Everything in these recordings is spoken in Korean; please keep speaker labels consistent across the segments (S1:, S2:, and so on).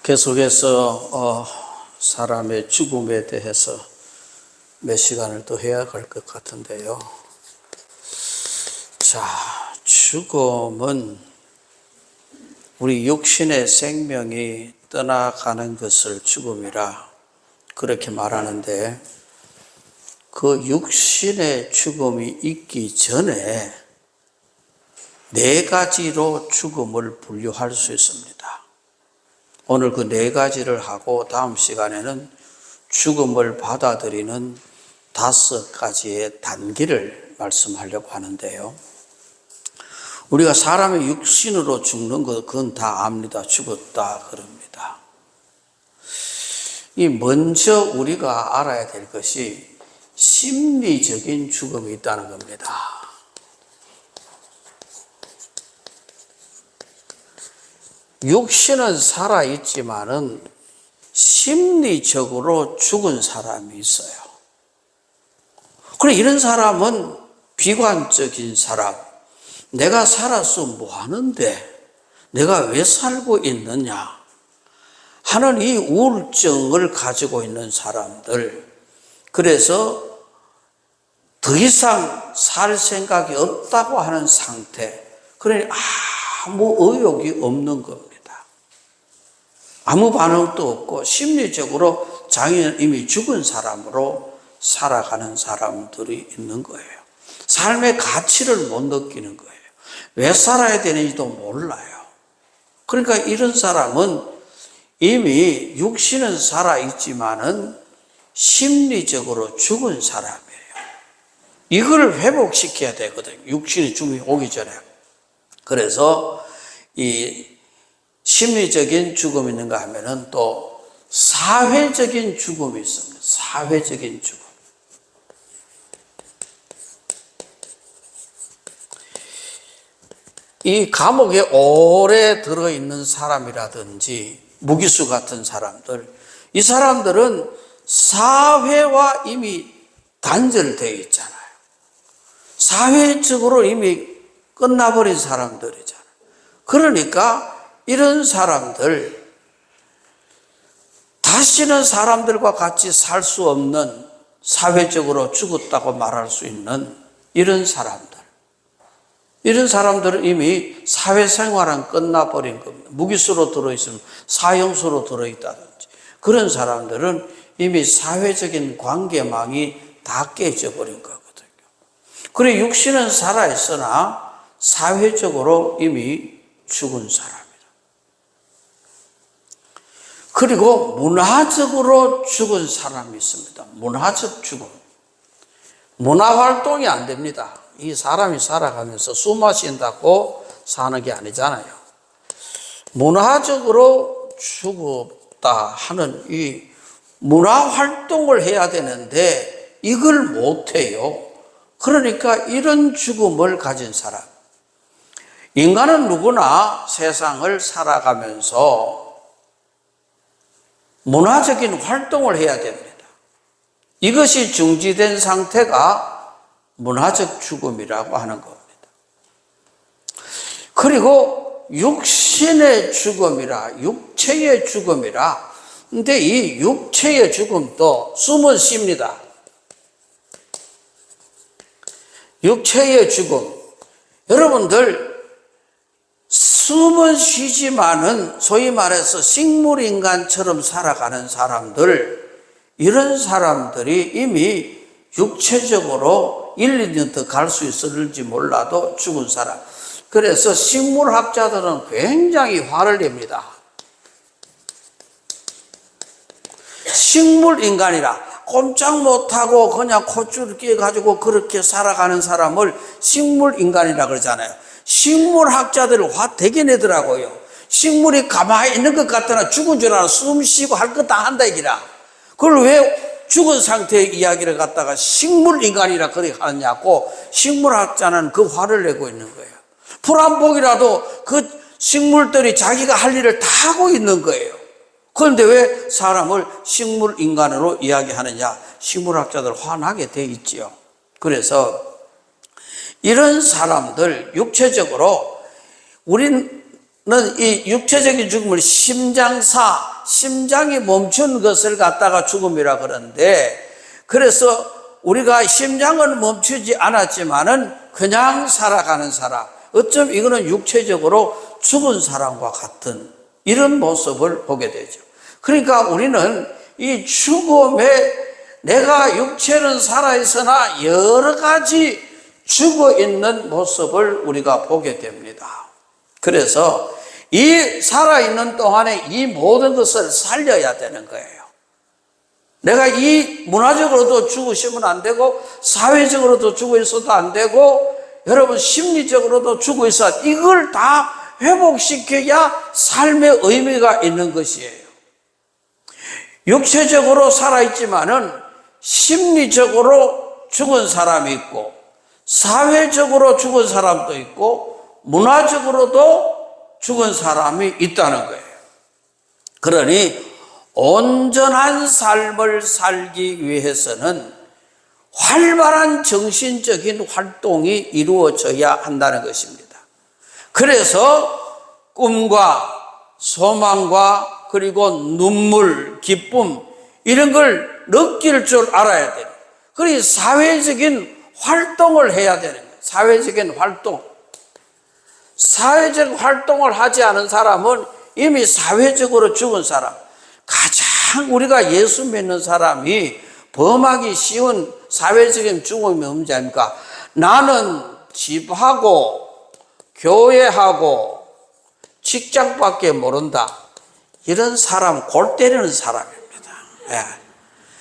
S1: 계속해서 사람의 죽음에 대해서 몇 시간을 또 해야 할 것 같은데요. 자, 죽음은 우리 육신의 생명이 떠나가는 것을 죽음이라 그렇게 말하는데, 그 육신의 죽음이 있기 전에 네 가지로 죽음을 분류할 수 있습니다. 오늘 그 네 가지를 하고 다음 시간에는 죽음을 받아들이는 5가지의 단계를 말씀하려고 하는데요. 우리가 사람의 육신으로 죽는 것, 그건 다 압니다. 죽었다 그럽니다. 먼저 우리가 알아야 될 것이 심리적인 죽음이 있다는 겁니다. 육신은 살아있지만은 심리적으로 죽은 사람이 있어요. 그래, 이런 사람은 비관적인 사람, 내가 살아서 뭐 하는데, 내가 왜 살고 있느냐 하는 이 우울증을 가지고 있는 사람들, 그래서 더 이상 살 생각이 없다고 하는 상태, 그러니 아무 의욕이 없는 겁니다. 아무 반응도 없고 심리적으로 자기는 이미 죽은 사람으로 살아가는 사람들이 있는 거예요. 삶의 가치를 못 느끼는 거예요. 왜 살아야 되는지도 몰라요. 그러니까 이런 사람은 이미 육신은 살아있지만은 심리적으로 죽은 사람이에요. 이걸 회복시켜야 되거든요. 육신이 죽음이 오기 전에. 그래서 이 심리적인 죽음이 있는가 하면은 또 사회적인 죽음이 있습니다. 사회적인 죽음. 이 감옥에 오래 들어있는 사람이라든지 무기수 같은 사람들, 이 사람들은 사회와 이미 단절되어 있잖아요. 사회적으로 이미 끝나버린 사람들이잖아요. 그러니까 이런 사람들, 다시는 사람들과 같이 살 수 없는, 사회적으로 죽었다고 말할 수 있는 이런 사람들, 이런 사람들은 이미 사회생활은 끝나버린 겁니다. 무기수로 들어있으면 사형수로 들어있다든지, 그런 사람들은 이미 사회적인 관계망이 다 깨져버린 거거든요. 그래, 육신은 살아있으나 사회적으로 이미 죽은 사람이다. 그리고 문화적으로 죽은 사람이 있습니다. 문화적 죽음. 문화활동이 안 됩니다. 이 사람이 살아가면서 숨 마신다고 사는 게 아니잖아요. 문화적으로 죽었다 하는 이 문화활동을 해야 되는데 이걸 못해요. 그러니까 이런 죽음을 가진 사람. 인간은 누구나 세상을 살아가면서 문화적인 활동을 해야 됩니다. 이것이 중지된 상태가 문화적 죽음이라고 하는 겁니다. 그리고 육신의 죽음이라, 육체의 죽음이라. 근데 이 육체의 죽음도 숨은 쉽니다. 육체의 죽음. 여러분들, 숨은 쉬지만은 소위 말해서 식물인간처럼 살아가는 사람들, 이런 사람들이 이미 육체적으로 1, 2년 더 갈 수 있을지 몰라도 죽은 사람. 그래서 식물학자들은 굉장히 화를 냅니다. 식물인간이라 꼼짝 못하고 그냥 콧줄을 끼워가지고 그렇게 살아가는 사람을 식물인간이라 그러잖아요. 식물학자들 화 되게 내더라고요. 식물이 가만히 있는 것 같으나 죽은 줄 알아 숨 쉬고 할 것 다 한다 얘기라. 그걸 왜 죽은 상태의 이야기를 갖다가 식물인간이라 그렇게 하느냐고 식물학자는 그 화를 내고 있는 거예요. 풀한복이라도 그 식물들이 자기가 할 일을 다 하고 있는 거예요. 그런데 왜 사람을 식물인간으로 이야기하느냐? 식물학자들 화나게 돼 있지요. 그래서 이런 사람들 육체적으로 우리는 이 육체적인 죽음을 심장이 멈춘 것을 갖다가 죽음이라 그러는데, 그래서 우리가 심장은 멈추지 않았지만은 그냥 살아가는 사람, 어쩜 이거는 육체적으로 죽은 사람과 같은 이런 모습을 보게 되죠. 그러니까 우리는 이 죽음에 내가 육체는 살아있으나 여러 가지 죽어 있는 모습을 우리가 보게 됩니다. 그래서 이 살아있는 동안에 이 모든 것을 살려야 되는 거예요. 내가 이 문화적으로도 죽으시면 안 되고, 사회적으로도 죽어 있어도 안 되고, 여러분 심리적으로도 죽어 있어, 이걸 다 회복시켜야 삶의 의미가 있는 것이에요. 육체적으로 살아있지만은 심리적으로 죽은 사람이 있고, 사회적으로 죽은 사람도 있고, 문화적으로도 죽은 사람이 있다는 거예요. 그러니 온전한 삶을 살기 위해서는 활발한 정신적인 활동이 이루어져야 한다는 것입니다. 그래서 꿈과 소망과 그리고 눈물, 기쁨 이런 걸 느낄 줄 알아야 돼요. 그리고 사회적인 활동을 해야 되는 거예요. 사회적인 활동. 사회적 활동을 하지 않은 사람은 이미 사회적으로 죽은 사람. 가장 우리가 예수 믿는 사람이 범하기 쉬운 사회적인 죽음이 뭔지 아닙니까? 나는 집하고 교회하고 직장밖에 모른다. 이런 사람 골 때리는 사람입니다. 예.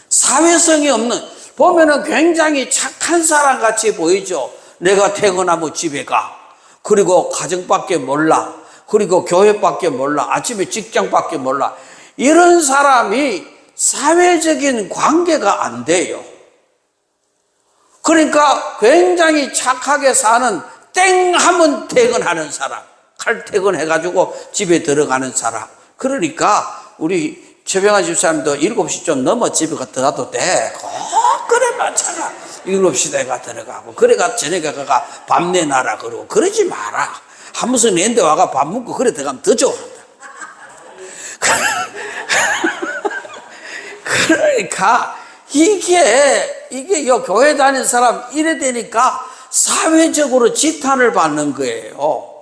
S1: 사회성이 없는, 보면은 굉장히 착한 사람 같이 보이죠. 내가 퇴근하면 집에 가. 그리고 가정밖에 몰라. 그리고 교회밖에 몰라. 아침에 직장밖에 몰라. 이런 사람이 사회적인 관계가 안 돼요. 그러니까 굉장히 착하게 사는, 땡 하면 퇴근하는 사람, 칼퇴근 해가지고 집에 들어가는 사람. 그러니까 우리 최병환 집사님도 7시 넘어 집에 들어가도 돼. 그래 맞잖아. 7시 내가 들어가고, 그래가 저녁에 가가 밥 내놔라 그러고, 그러지 마라 하면서 내한테 와가 밥 먹고 그래 들어가면 더 좋아한다. 그러니까 이게 요 교회 다니는 사람 이래 되니까 사회적으로 지탄을 받는 거예요.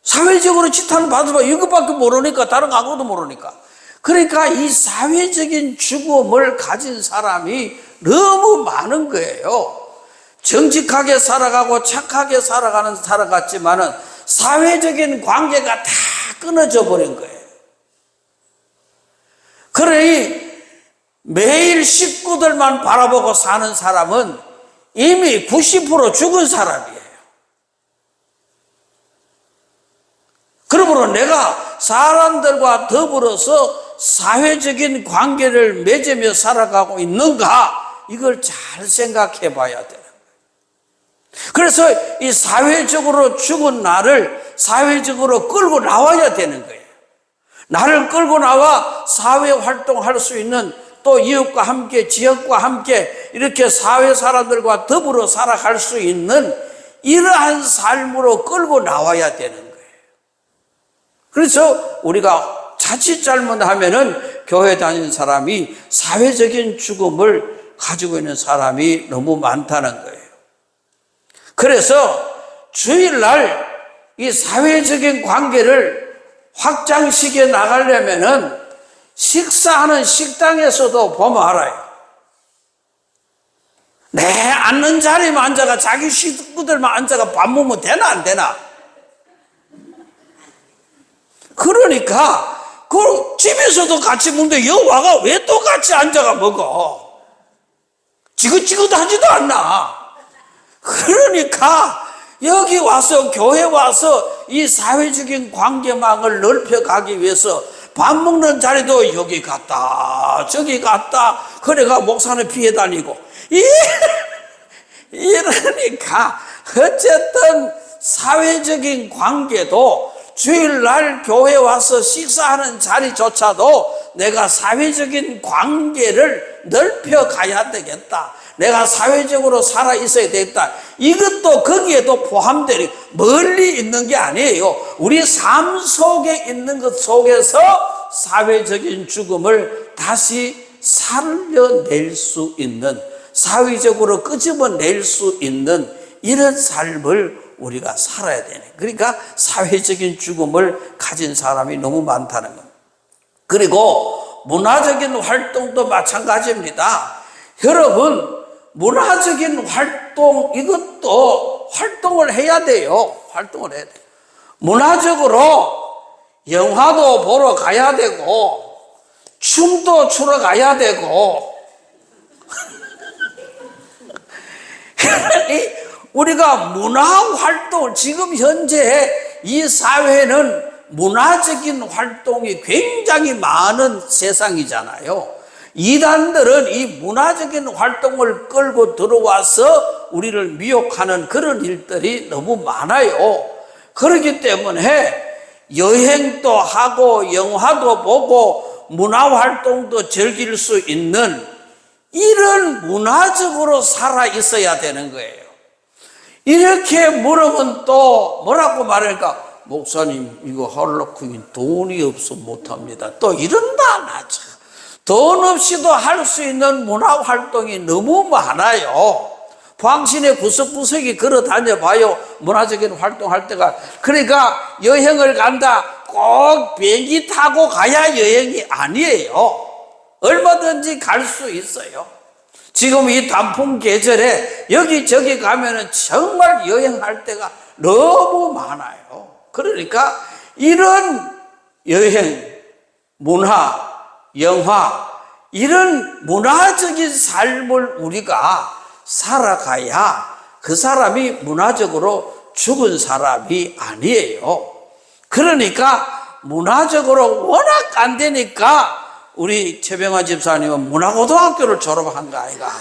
S1: 사회적으로 지탄을 받으면 이것밖에 모르니까, 다른 거 아무것도 모르니까. 그러니까 이 사회적인 죽음을 가진 사람이 너무 많은 거예요. 정직하게 살아가고 착하게 살아가는 사람 같지만은 사회적인 관계가 다 끊어져 버린 거예요. 그러니 매일 식구들만 바라보고 사는 사람은 이미 90% 죽은 사람이에요. 그러므로 내가 사람들과 더불어서 사회적인 관계를 맺으며 살아가고 있는가, 이걸 잘 생각해 봐야 돼요. 그래서 이 사회적으로 죽은 나를 사회적으로 끌고 나와야 되는 거예요. 나를 끌고 나와 사회 활동할 수 있는, 또 이웃과 함께 지역과 함께 이렇게 사회 사람들과 더불어 살아갈 수 있는 이러한 삶으로 끌고 나와야 되는 거예요. 그래서 우리가 자칫 잘못하면은 교회 다니는 사람이 사회적인 죽음을 가지고 있는 사람이 너무 많다는 거예요. 그래서 주일날 이 사회적인 관계를 확장시켜 나가려면은 식사하는 식당에서도 보면 알아요. 내 앉는 자리만 앉아가 자기 식구들만 앉아가 밥 먹으면 되나 안 되나? 그러니까 그 집에서도 같이 먹는데 여기 와가 왜 또 같이 앉아가 먹어? 지긋지긋하지도 않나? 그러니까 여기 와서, 교회 와서 이 사회적인 관계망을 넓혀가기 위해서 밥 먹는 자리도 여기 갔다 저기 갔다, 그래가 목사는 피해 다니고 이러니까 어쨌든 사회적인 관계도, 주일날 교회 와서 식사하는 자리조차도 내가 사회적인 관계를 넓혀 가야 되겠다. 내가 사회적으로 살아 있어야 되겠다. 이것도 거기에도 포함되는, 멀리 있는 게 아니에요. 우리 삶 속에 있는 것 속에서 사회적인 죽음을 다시 살려낼 수 있는, 사회적으로 끄집어낼 수 있는 이런 삶을 우리가 살아야 되네. 그러니까 사회적인 죽음을 가진 사람이 너무 많다는 겁니다. 그리고 문화적인 활동도 마찬가지입니다. 여러분, 문화적인 활동, 이것도 활동을 해야 돼요. 활동을 해야 돼요. 문화적으로 영화도 보러 가야 되고, 춤도 추러 가야 되고, 우리가 문화 활동을, 지금 현재 이 사회는 문화적인 활동이 굉장히 많은 세상이잖아요. 이단들은 이 문화적인 활동을 끌고 들어와서 우리를 미혹하는 그런 일들이 너무 많아요. 그렇기 때문에 여행도 하고 영화도 보고 문화 활동도 즐길 수 있는 이런 문화적으로 살아 있어야 되는 거예요. 이렇게 물으면 또 뭐라고 말할까? 목사님, 이거 하려고 돈이 없어 못합니다. 또 이런다 나죠. 돈 없이도 할 수 있는 문화 활동이 너무 많아요. 광신의 구석구석이 걸어 다녀봐요. 문화적인 활동할 때가. 그러니까 여행을 간다. 꼭 비행기 타고 가야 여행이 아니에요. 얼마든지 갈 수 있어요. 지금 이 단풍 계절에 여기저기 가면은 정말 여행할 때가 너무 많아요. 그러니까 이런 여행, 문화, 영화, 이런 문화적인 삶을 우리가 살아가야 그 사람이 문화적으로 죽은 사람이 아니에요. 그러니까 문화적으로 워낙 안 되니까 우리 최병환 집사님은 문화고등학교를 졸업한 거 아이가.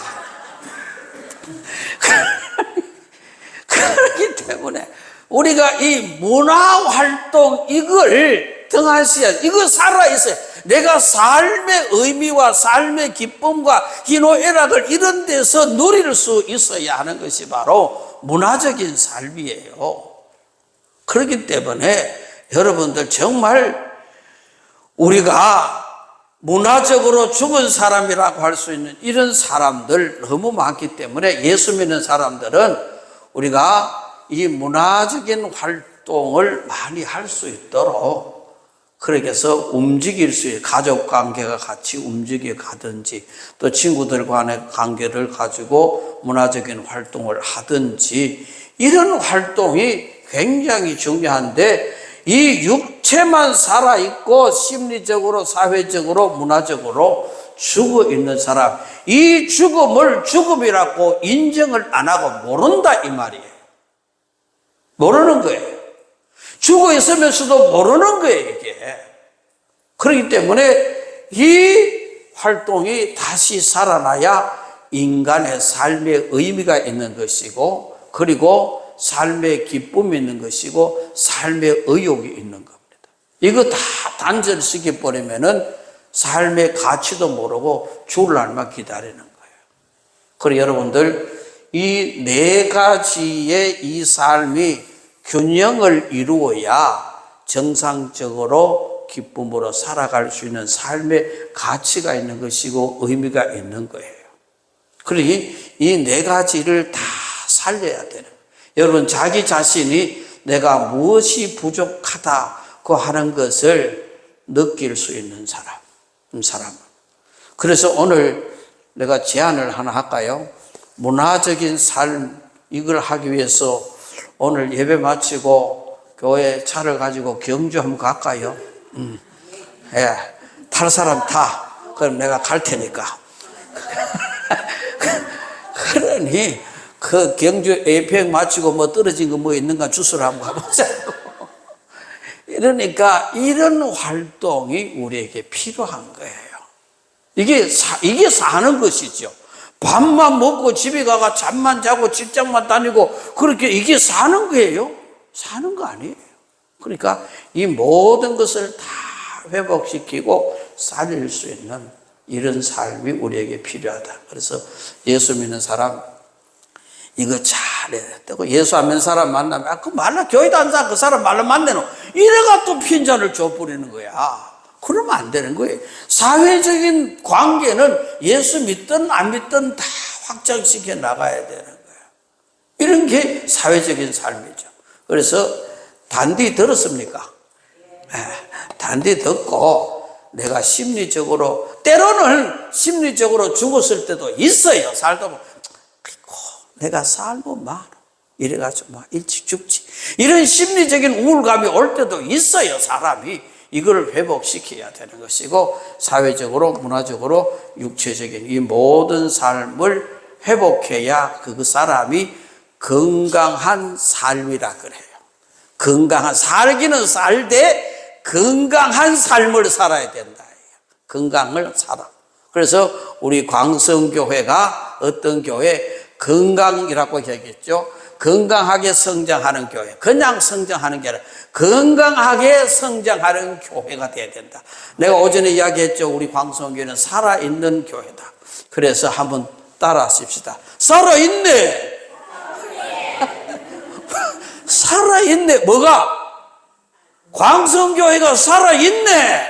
S1: 그렇기 때문에 우리가 이 문화활동, 이걸 등하시야, 이거 살아있어요. 내가 삶의 의미와 삶의 기쁨과 희노애락을 이런 데서 누릴 수 있어야 하는 것이 바로 문화적인 삶이에요. 그렇기 때문에 여러분들 정말 우리가 문화적으로 죽은 사람이라고 할 수 있는 이런 사람들 너무 많기 때문에 예수 믿는 사람들은 우리가 이 문화적인 활동을 많이 할 수 있도록 그렇게 해서 움직일 수 있어요. 가족 관계가 같이 움직여 가든지 또 친구들 간의 관계를 가지고 문화적인 활동을 하든지 이런 활동이 굉장히 중요한데 이 육체만 살아있고 심리적으로 사회적으로 문화적으로 죽어 있는 사람, 이 죽음을 죽음이라고 인정을 안 하고 모른다 이 말이에요. 모르는 거예요. 죽어 있으면서도 모르는 거예요 이게. 그렇기 때문에 이 활동이 다시 살아나야 인간의 삶의 의미가 있는 것이고 그리고 삶의 기쁨이 있는 것이고 삶의 의욕이 있는 겁니다. 이거 다 단절시켜 버리면은 삶의 가치도 모르고 죽을 날만 기다리는 거예요. 그래서 여러분들 이 네 가지의 이 삶이 균형을 이루어야 정상적으로 기쁨으로 살아갈 수 있는 삶의 가치가 있는 것이고 의미가 있는 거예요. 그러니 이 네 가지를 다 살려야 되는 거예요. 여러분 자기 자신이 내가 무엇이 부족하다고 하는 것을 느낄 수 있는 사람. 그래서 오늘 내가 제안을 하나 할까요? 문화적인 삶 이걸 하기 위해서 오늘 예배 마치고 교회 차를 가지고 경주 한번 갈까요? 예, 탈 사람 타. 그럼 내가 갈 테니까. 그러니 그 경주 에이펙 마치고 뭐 떨어진 거 뭐 있는가 주소를 한번 가보자고. 이러니까 이런 활동이 우리에게 필요한 거예요. 이게 사는 것이죠. 밥만 먹고 집에 가가 잠만 자고 직장만 다니고 그렇게 이게 사는 거예요? 사는 거 아니에요. 그러니까 이 모든 것을 다 회복시키고 살릴 수 있는 이런 삶이 우리에게 필요하다. 그래서 예수 믿는 사람 이거 잘해야 되고, 예수 안 믿는 사람 만나면 그 말로 교회도 안 사, 그 사람 말로 만나노 이래가 또 핀잔을 줘버리는 거야. 그러면 안 되는 거예요. 사회적인 관계는 예수 믿든 안 믿든 다 확장시켜 나가야 되는 거예요. 이런 게 사회적인 삶이죠. 그래서 단디 들었습니까? 단디 듣고 내가 심리적으로, 때로는 심리적으로 죽었을 때도 있어요. 살다 보면 내가 살고 말아 이래가지고 막 일찍 죽지, 이런 심리적인 우울감이 올 때도 있어요. 사람이 이걸 회복시켜야 되는 것이고, 사회적으로, 문화적으로, 육체적인 이 모든 삶을 회복해야 그 사람이 건강한 삶이라 그래요. 건강한, 살기는 살되 건강한 삶을 살아야 된다. 건강을 살아. 그래서 우리 광성교회가 어떤 교회? 건강이라고 얘기했죠. 건강하게 성장하는 교회. 그냥 성장하는 게 아니라 건강하게 성장하는 교회가 돼야 된다. 내가 오전에 이야기했죠. 우리 광성교회는 살아있는 교회다. 그래서 한번 따라 하십시다. 살아있네. 살아있네. 뭐가? 광성교회가 살아있네.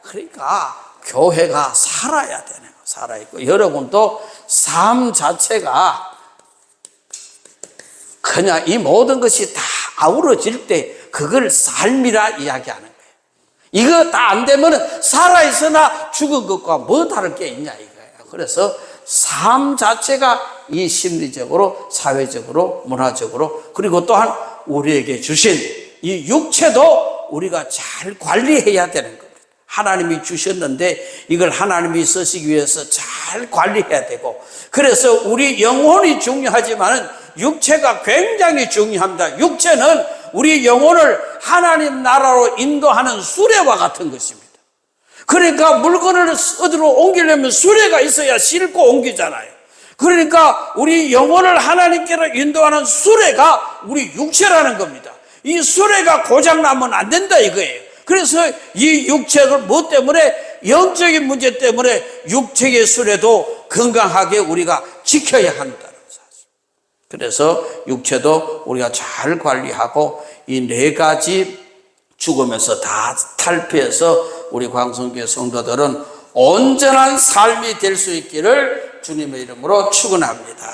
S1: 그러니까 교회가 살아야 되는 거. 살아있고, 여러분도 삶 자체가 그냥 이 모든 것이 다 아우러질 때 그걸 삶이라 이야기하는 거예요. 이거 다 안 되면 살아있으나 죽은 것과 뭐 다를 게 있냐 이거예요. 그래서 삶 자체가 이 심리적으로, 사회적으로, 문화적으로, 그리고 또한 우리에게 주신 이 육체도 우리가 잘 관리해야 되는 겁니다. 하나님이 주셨는데 이걸 하나님이 쓰시기 위해서 잘 관리해야 되고, 그래서 우리 영혼이 중요하지만 육체가 굉장히 중요합니다. 육체는 우리 영혼을 하나님 나라로 인도하는 수레와 같은 것입니다. 그러니까 물건을 어디로 옮기려면 수레가 있어야 싣고 옮기잖아요. 그러니까 우리 영혼을 하나님께로 인도하는 수레가 우리 육체라는 겁니다. 이 수레가 고장나면 안 된다 이거예요. 그래서 이 육체를 뭐 때문에? 영적인 문제 때문에 육체의 수레도 건강하게 우리가 지켜야 한다는 사실. 그래서 육체도 우리가 잘 관리하고 이 네 가지 죽으면서 다 탈피해서 우리 광성교회 성도들은 온전한 삶이 될 수 있기를 주님의 이름으로 축원합니다.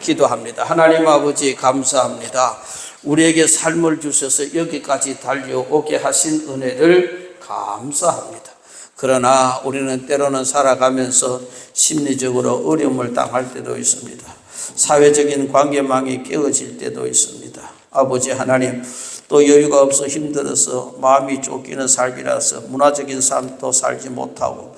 S1: 기도합니다. 하나님 아버지 감사합니다. 우리에게 삶을 주셔서 여기까지 달려오게 하신 은혜를 감사합니다. 그러나 우리는 때로는 살아가면서 심리적으로 어려움을 당할 때도 있습니다. 사회적인 관계망이 깨어질 때도 있습니다. 아버지 하나님, 또 여유가 없어 힘들어서 마음이 쫓기는 삶이라서 문화적인 삶도 살지 못하고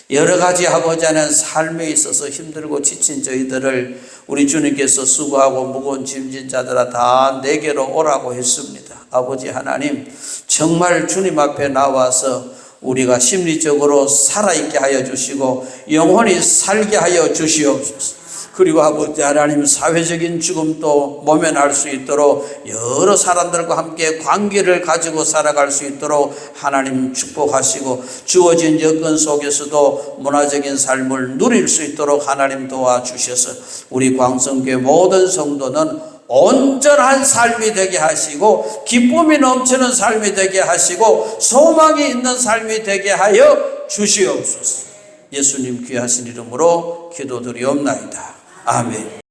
S1: 여러 가지 아버지 하나님 삶에 있어서 힘들고 지친 저희들을 우리 주님께서 수고하고 무거운 짐진 자들아 다 내게로 오라고 했습니다. 아버지 하나님, 정말 주님 앞에 나와서 우리가 심리적으로 살아있게 하여 주시고 영혼이 살게 하여 주시옵소서. 그리고 아버지 하나님, 사회적인 죽음도 모면할 수 있도록 여러 사람들과 함께 관계를 가지고 살아갈 수 있도록 하나님 축복하시고, 주어진 여건 속에서도 문화적인 삶을 누릴 수 있도록 하나님 도와주셔서 우리 광성교회 모든 성도는 온전한 삶이 되게 하시고 기쁨이 넘치는 삶이 되게 하시고 소망이 있는 삶이 되게 하여 주시옵소서. 예수님 귀하신 이름으로 기도드리옵나이다. 아멘.